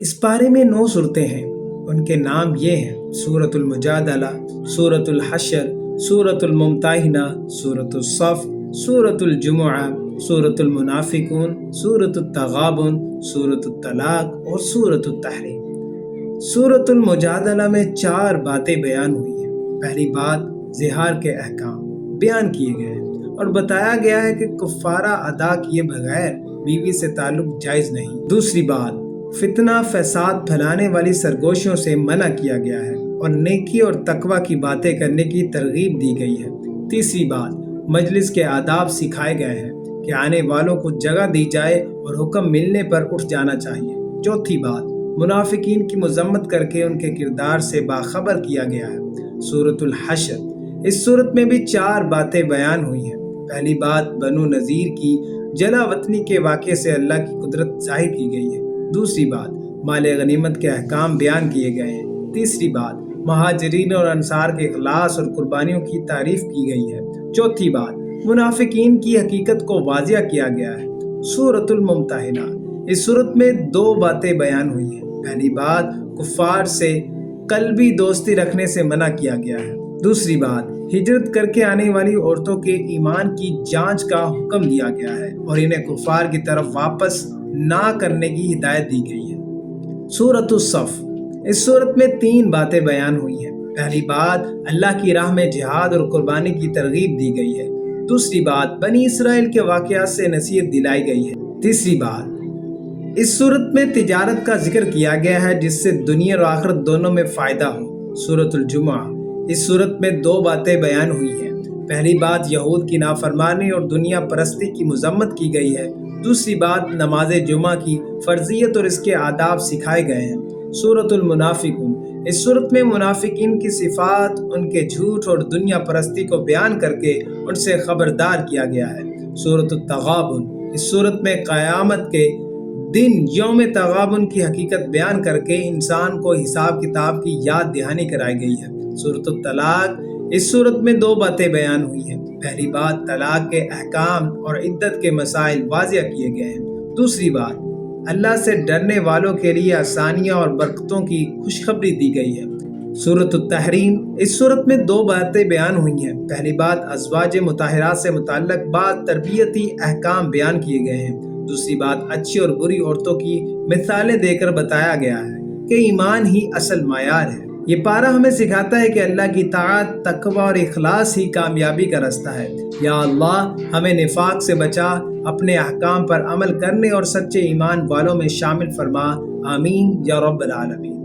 اس پارے میں 9 صورتیں ہیں۔ ان کے نام یہ ہیں: سورۃ المجادلہ، سورۃ الحشر، سورۃ الممتحنہ، سورۃ الصف، سورۃ الجمعہ، سورۃ المنافقون، سورۃ التغابن، سورۃ الطلاق اور سورۃ التحریم۔ سورۃ المجادلہ میں 4 باتیں بیان ہوئی ہیں۔ پہلی بات، زہار کے احکام بیان کیے گئے ہیں اور بتایا گیا ہے کہ کفارہ ادا کیے بغیر بیوی سے تعلق جائز نہیں۔ دوسری بات، فتنہ فساد پھیلانے والی سرگوشیوں سے منع کیا گیا ہے اور نیکی اور تقوی کی باتیں کرنے کی ترغیب دی گئی ہے۔ تیسری بات، مجلس کے آداب سکھائے گئے ہیں کہ آنے والوں کو جگہ دی جائے اور حکم ملنے پر اٹھ جانا چاہیے۔ چوتھی بات، منافقین کی مذمت کر کے ان کے کردار سے باخبر کیا گیا ہے۔ سورۃ الحشر، اس سورت میں بھی 4 باتیں بیان ہوئی ہیں۔ پہلی بات، بنو نذیر کی جلا وطنی کے واقعے سے اللہ کی قدرت ظاہر کی گئی ہے۔ دوسری بات، مال غنیمت کے احکام بیان کیے گئے ہیں۔ تیسری بات، مہاجرین اور انصار کے اخلاص اور قربانیوں کی تعریف کی گئی ہے۔ چوتھی بات، منافقین کی حقیقت کو واضح کیا گیا ہے۔ سورۃ الممتحنہ، اس سورت میں 2 باتیں بیان ہوئی ہیں۔ پہلی بات، کفار سے قلبی دوستی رکھنے سے منع کیا گیا ہے۔ دوسری بات، ہجرت کر کے آنے والی عورتوں کے ایمان کی جانچ کا حکم دیا گیا ہے اور انہیں کفار کی طرف واپس نہ کرنے کی ہدایت دی گئی ہے۔ سورۃ الصف، اس سورت میں 3 باتیں بیان ہوئی ہیں۔ پہلی بات، اللہ کی راہ میں جہاد اور قربانی کی ترغیب دی گئی ہے۔ دوسری بات، بنی اسرائیل کے واقعات سے نصیحت دلائی گئی ہے۔ تیسری بات، اس سورت میں تجارت کا ذکر کیا گیا ہے جس سے دنیا اور آخرت دونوں میں فائدہ ہو۔ سورۃ الجمعہ، اس سورت میں 2 باتیں بیان ہوئی ہیں۔ پہلی بات، یہود کی نافرمانی اور دنیا پرستی کی مذمت کی گئی ہے۔ دوسری بات، نماز جمعہ کی فرضیت اور اس کے آداب سکھائے گئے ہیں۔ سورۃ المنافقون، اس سورت میں منافقین کی صفات، ان کے جھوٹ اور دنیا پرستی کو بیان کر کے ان سے خبردار کیا گیا ہے۔ سورۃ التغابن، اس سورت میں قیامت کے دن یوم تغابن کی حقیقت بیان کر کے انسان کو حساب کتاب کی یاد دہانی کرائی گئی ہے۔ سورۃ الطلاق، اس سورت میں 2 باتیں بیان ہوئی ہیں۔ پہلی بات، طلاق کے احکام اور عدت کے مسائل واضح کیے گئے ہیں۔ دوسری بات، اللہ سے ڈرنے والوں کے لیے آسانیاں اور برکتوں کی خوشخبری دی گئی ہے۔ سورۃ التحریم، اس سورت میں 2 باتیں بیان ہوئی ہیں۔ پہلی بات، ازواج مطہرات سے متعلق بعض تربیتی احکام بیان کیے گئے ہیں۔ دوسری بات، اچھی اور بری عورتوں کی مثالیں دے کر بتایا گیا ہے کہ ایمان ہی اصل معیار ہے۔ یہ پارہ ہمیں سکھاتا ہے کہ اللہ کی طاعت، تقوی اور اخلاص ہی کامیابی کا راستہ ہے۔ یا اللہ، ہمیں نفاق سے بچا، اپنے احکام پر عمل کرنے اور سچے ایمان والوں میں شامل فرما۔ آمین یا رب العالمین۔